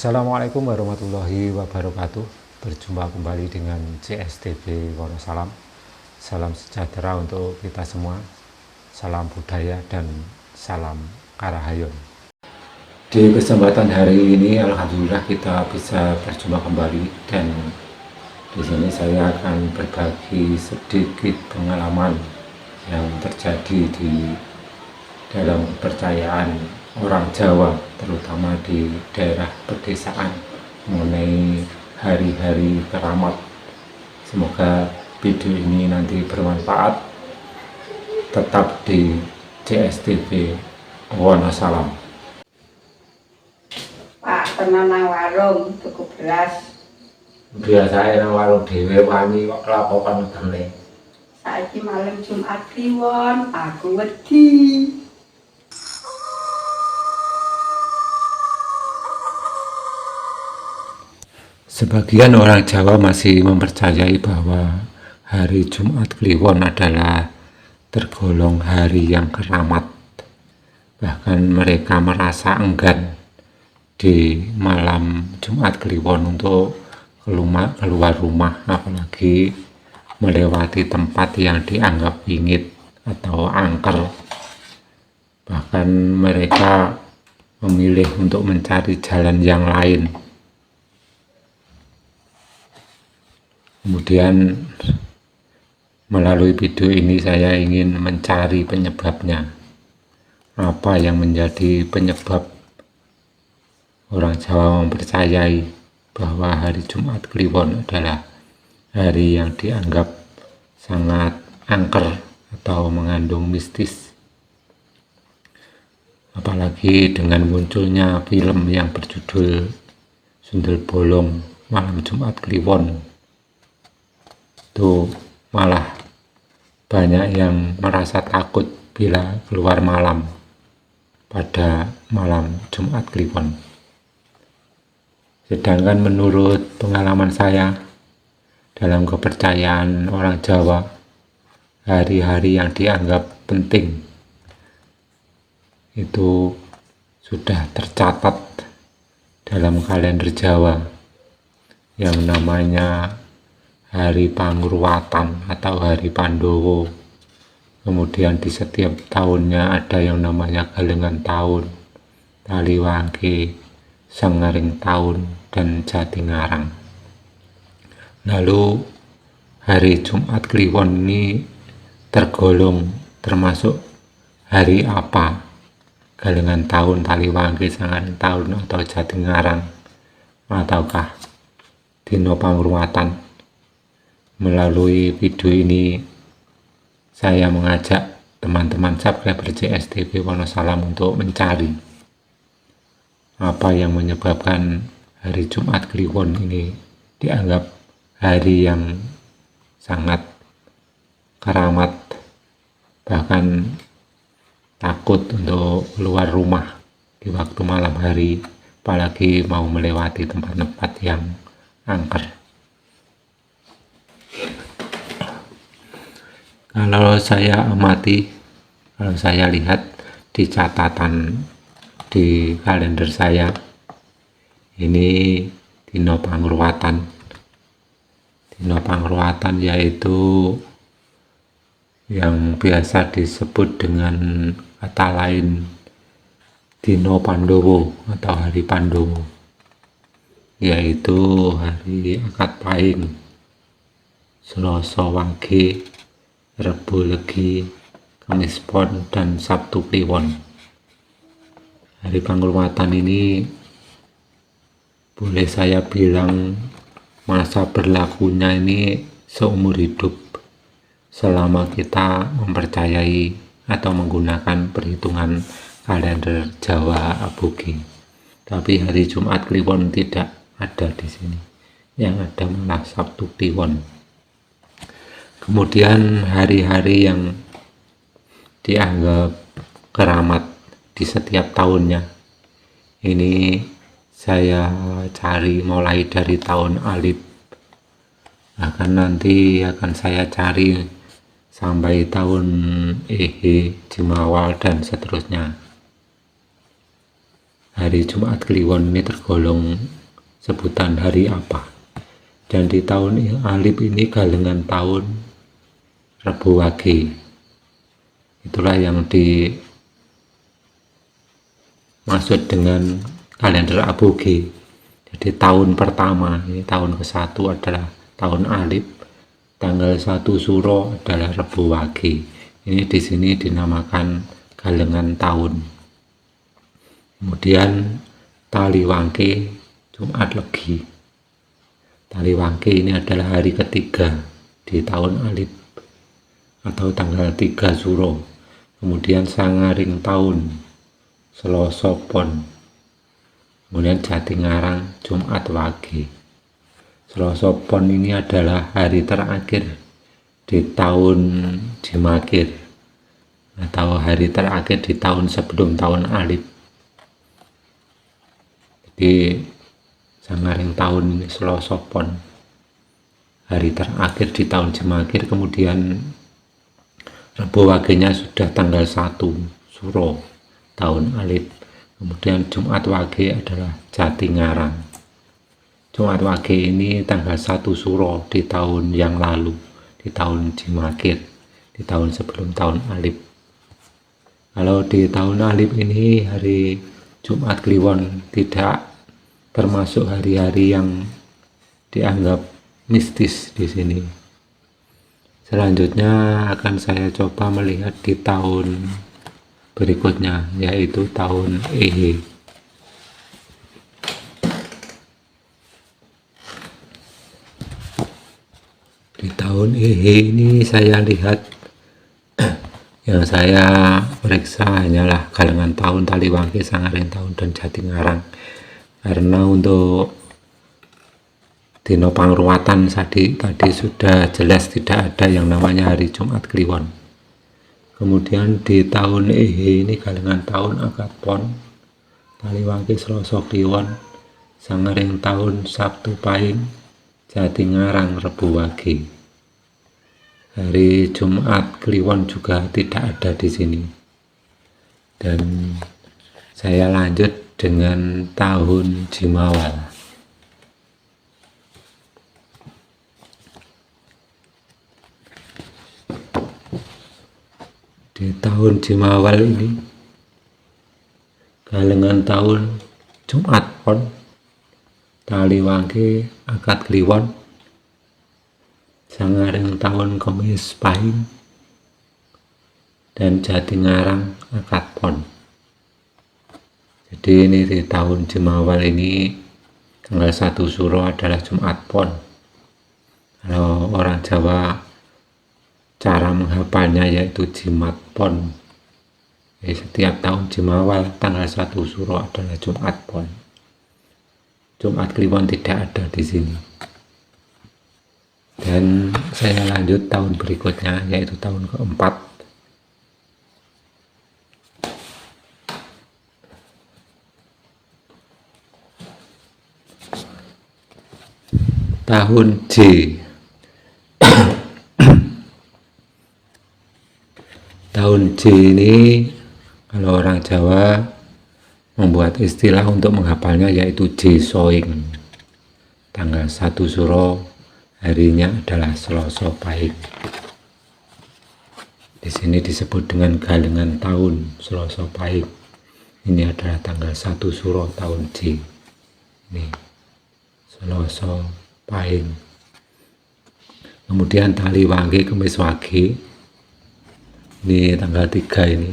Assalamualaikum warahmatullahi wabarakatuh. Berjumpa kembali dengan CSTB Wonosalam. Salam sejahtera untuk kita semua. Salam budaya dan salam Karahayon. Di kesempatan hari ini alhamdulillah kita bisa berjumpa kembali, dan di sini saya akan berbagi sedikit pengalaman yang terjadi di dalam kepercayaan orang Jawa, terutama di daerah pedesaan, mengenai hari-hari keramat. Semoga video ini nanti bermanfaat. Tetap di CSTB Wonosalam. Pak, tenan nang warung tuku beras. Biasa nang warung dhewe wani kok lapokan ngene. Saiki malam Jumat Kliwon, aku wedi. Sebagian orang Jawa masih mempercayai bahwa hari Jumat Kliwon adalah tergolong hari yang keramat. Bahkan mereka merasa enggan di malam Jumat Kliwon untuk keluar rumah, apalagi melewati tempat yang dianggap bingit atau angker. Bahkan mereka memilih untuk mencari jalan yang lain. Kemudian melalui video ini saya ingin mencari penyebabnya. Apa yang menjadi penyebab orang Jawa mempercayai bahwa hari Jumat Kliwon adalah hari yang dianggap sangat angker atau mengandung mistis. Apalagi dengan munculnya film yang berjudul Sundel Bolong Malam Jumat Kliwon, itu malah banyak yang merasa takut bila keluar malam pada malam Jumat Kliwon. Sedangkan menurut pengalaman saya, dalam kepercayaan orang Jawa, hari-hari yang dianggap penting itu sudah tercatat dalam kalender Jawa yang namanya Hari Pangruwatan atau Hari Pandowo. Kemudian di setiap tahunnya ada yang namanya Galengan Tahun, Taliwangke, Sengering Tahun, dan Jatingarang. Lalu hari Jumat Kliwon ini tergolong termasuk hari apa? Galengan Tahun, Taliwangke, Sengering Tahun, atau Jatingarang, ataukah Dino Pangruwatan? Melalui video ini saya mengajak teman-teman subscriber CSTB Wonosalam untuk mencari apa yang menyebabkan hari Jumat Kliwon ini dianggap hari yang sangat keramat, bahkan takut untuk keluar rumah di waktu malam hari, apalagi mau melewati tempat-tempat yang angker. Kalau saya amati, kalau saya lihat di catatan di kalender saya, ini Dino Pangruwatan. Dino Pangruwatan yaitu yang biasa disebut dengan kata lain Dino Pandowo atau Hari Pandowo, yaitu hari Akad Pahing, Selasa Wage, Rebo Legi, Kamis Pon, dan Sabtu Kliwon. Hari Pangruwatan ini boleh saya bilang masa berlakunya ini seumur hidup, selama kita mempercayai atau menggunakan perhitungan kalender Jawa Aboge. Tapi hari Jumat Kliwon tidak ada di sini, yang ada malah Sabtu Kliwon. Kemudian hari-hari yang dianggap keramat di setiap tahunnya, ini saya cari mulai dari tahun Alif, bahkan nanti akan saya cari sampai tahun Ehe, Jimawal, dan seterusnya. hari Jumat Kliwon ini tergolong sebutan hari apa. Dan di tahun Alif ini galengan tahun Rebo Wage. Itulah yang dimaksud dengan kalender aboge. Jadi tahun pertama, ini tahun ke-1 adalah tahun Alif, tanggal 1 Suro adalah Rebo Wage. Ini di sini dinamakan galengan tahun. Kemudian Taliwangke Jumat Legi. Taliwangke ini adalah hari ketiga di tahun Alif atau tanggal 3 Suro. Kemudian Sangaring tahun Selasa Pon. Kemudian Jatingarang Jumat Wage. Selasa Pon ini adalah hari terakhir di tahun Jimakir atau hari terakhir di tahun sebelum tahun Alif. Jadi Sangaring tahun ini Selasa Pon, hari terakhir di tahun Jimakir. Kemudian Rebo Wagenya sudah tanggal 1 Suro tahun Alif. Kemudian Jumat Wage adalah Jatingarang. Jumat Wage ini tanggal 1 Suro di tahun yang lalu, di tahun Jimakir, di tahun sebelum tahun Alif. Kalau di tahun Alif ini hari Jumat Kliwon tidak termasuk hari-hari yang dianggap mistis di sini. Selanjutnya akan saya coba melihat di tahun berikutnya, yaitu tahun Ehe. Di tahun Ehe ini saya lihat yang saya periksa hanyalah galengan tahun, Taliwangke, Sangaring tahun, dan Jatingarang. Karena untuk dino pangruatan tadi sudah jelas tidak ada yang namanya hari Jumat Kliwon. Kemudian di tahun Ehe ini galengan tahun Akad Pon, Taliwangke Selasa Kliwon, Sangaring tahun Sabtu Pahing, Jatingarang Rebo Wage. Hari Jumat Kliwon juga tidak ada di sini. Dan saya lanjut dengan tahun Jimawal. Di tahun Jimawal ini galengan tahun Jumat Pon, Taliwangke Akad Kliwon, Sangaring tahun Kemis Pahing, dan Jatingarang Akad Pon. Jadi ini di tahun Jimawal ini tanggal 1 Suro adalah Jumat Pon. Kalau orang Jawa cara menghafalnya yaitu Jimat Pon. Jadi setiap tahun Jimawal tanggal 1 Suro adalah Jumat Pon. Jumat Kliwon tidak ada di sini. Dan saya lanjut tahun berikutnya, yaitu tahun keempat. Tahun J. Tahun J ini kalau orang Jawa membuat istilah untuk menghafalnya yaitu J Soing. Tanggal 1 Suro, harinya adalah Selasa Pahing. Di sini disebut dengan galengan tahun Selasa Pahing. Ini adalah tanggal 1 Suro tahun J. Ini Selasa Pahing. Kemudian Taliwangke Kemis Wage, ini tanggal 3 ini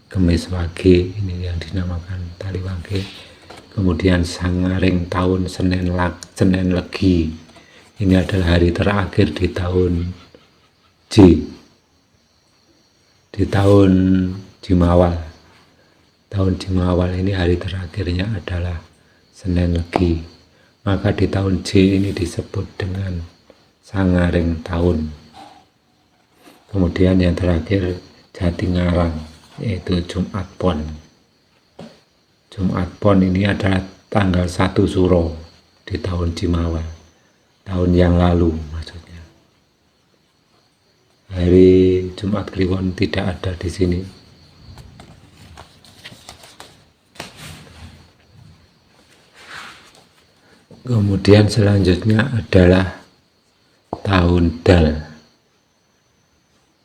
Kemis Wage, ini yang dinamakan Taliwangke. Kemudian Sangaring tahun Senin Legi, ini adalah hari terakhir di tahun J, di tahun Jimawal. Tahun Jimawal ini hari terakhirnya adalah Senin Legi. Maka di tahun J ini disebut dengan Sangaring tahun. Kemudian yang terakhir Jatingarang, yaitu Jumat Pon. Jumat Pon ini adalah tanggal 1 Suro di tahun Jimawal, tahun yang lalu maksudnya. Hari Jumat Kliwon tidak ada di sini. Kemudian selanjutnya adalah tahun Dal,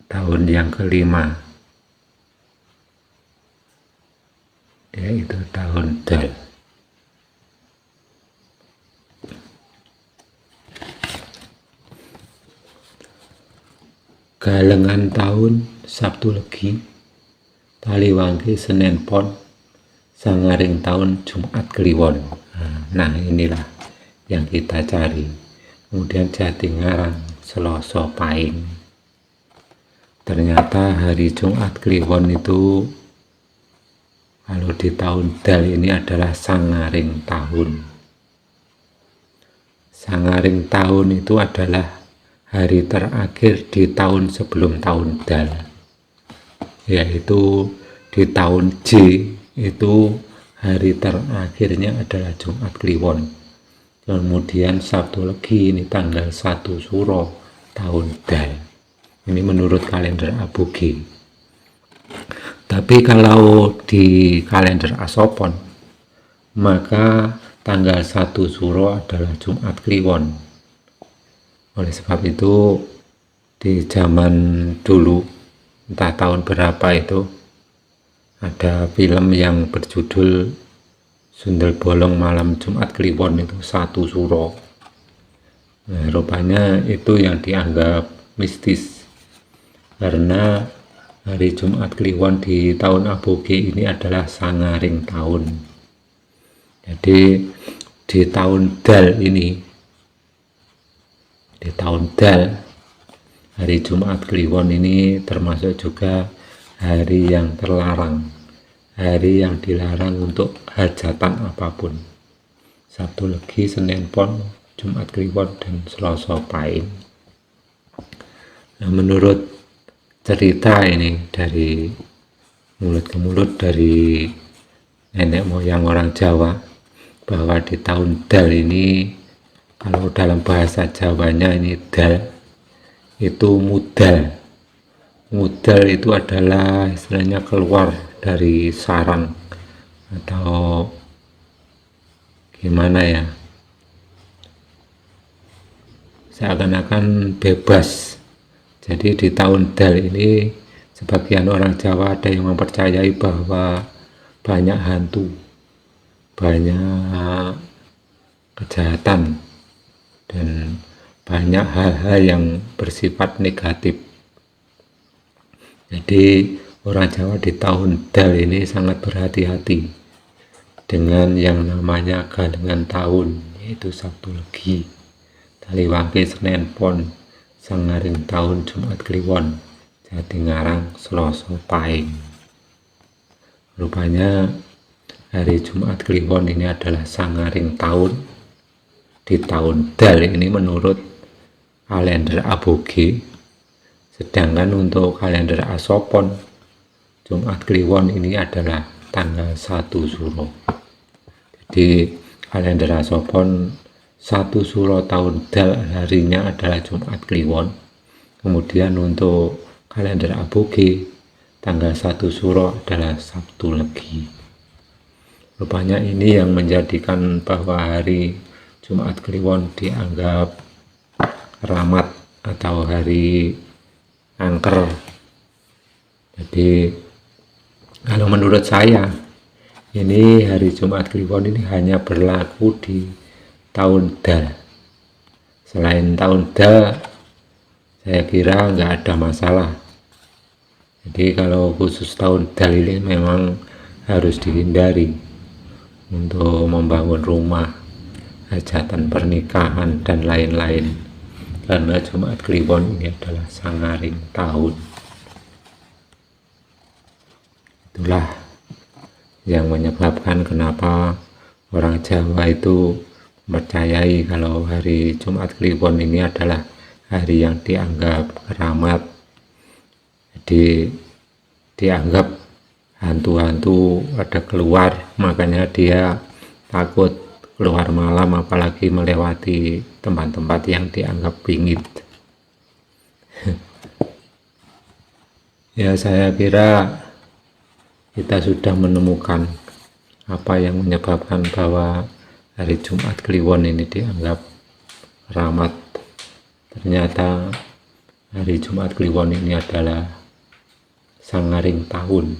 tahun yang kelima, yaitu tahun Dal. Galengan tahun Sabtu Legi, Taliwangke Senen Pon, Sangaring tahun Jumat Kliwon. Nah inilah yang kita cari. Kemudian Jatingarang Selasa Pahing. Ternyata hari Jumat Kliwon itu kalau di tahun Dal ini adalah Sangaring tahun. Sangaring tahun itu adalah hari terakhir di tahun sebelum tahun Dal, yaitu di tahun J itu hari terakhirnya adalah Jumat Kliwon. Kemudian Sabtu Legi ini tanggal 1 Suro tahun Dal. Ini menurut kalender Aboge. Tapi kalau di kalender Asopon, maka tanggal 1 Suro adalah Jumat Kliwon. Oleh sebab itu di zaman dulu, entah tahun berapa itu, ada film yang berjudul Sundel Bolong Malam Jumat Kliwon itu 1 Suro. Nah, rupanya itu yang dianggap mistis karena hari Jumat Kliwon di tahun Aboge ini adalah Sangaring tahun. Jadi di tahun Dal ini, di tahun Dal, hari Jumat Kliwon ini termasuk juga hari yang terlarang, hari yang dilarang untuk hajatan apapun. Sabtu Legi, Senen Pon, Jumat Kliwon, dan Selasa Pahing. Nah, menurut cerita ini dari mulut ke mulut dari nenek moyang orang Jawa, bahwa di tahun Dal ini, kalau dalam bahasa Jawanya ini Dal, itu mudal. Mudal itu adalah istilahnya keluar dari sarang atau gimana ya, seakan-akan bebas. Jadi di tahun Dal ini sebagian orang Jawa ada yang mempercayai bahwa banyak hantu, banyak kejahatan, dan banyak hal-hal yang bersifat negatif. Jadi orang Jawa di tahun Dal ini sangat berhati-hati dengan yang namanya galengan tahun, yaitu Sabtu Legi, Taliwangke Senen Pon, Sangaring tahun Jumat Kliwon, Jatingarang Selasa Pahing. Rupanya hari Jumat Kliwon ini adalah Sangaring tahun di tahun Dal ini menurut kalender Aboge. Sedangkan untuk kalender Asopon, Jumat Kliwon ini adalah tanggal 1 Suro. Jadi kalender Asopon 1 Suro tahun Dal harinya adalah Jumat Kliwon. Kemudian untuk kalender Aboge tanggal 1 Suro adalah Sabtu Legi. Rupanya ini yang menjadikan bahwa hari Jumat Kliwon dianggap keramat atau hari angker. Jadi kalau menurut saya, ini hari Jumat Kliwon ini hanya berlaku di tahun Dal. Selain tahun Dal, saya kira nggak ada masalah. Jadi kalau khusus tahun Dal ini memang harus dihindari untuk membangun rumah, hajatan pernikahan, dan lain-lain, karena Jumat Kliwon ini adalah Sangaring tahun. Itulah yang menyebabkan kenapa orang Jawa itu mempercayai kalau hari Jumat Kliwon ini adalah hari yang dianggap keramat. Jadi dianggap hantu-hantu ada keluar, makanya dia takut keluar malam, apalagi melewati tempat-tempat yang dianggap bingit. Ya, saya kira kita sudah menemukan apa yang menyebabkan bahwa hari Jumat Kliwon ini dianggap keramat. Ternyata hari Jumat Kliwon ini adalah sangaring tahun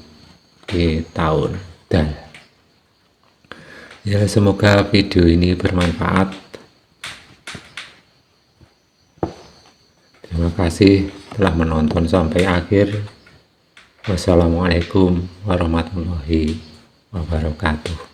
di tahun Dal. Ya, semoga video ini bermanfaat. Terima kasih telah menonton sampai akhir. Wassalamualaikum warahmatullahi wabarakatuh.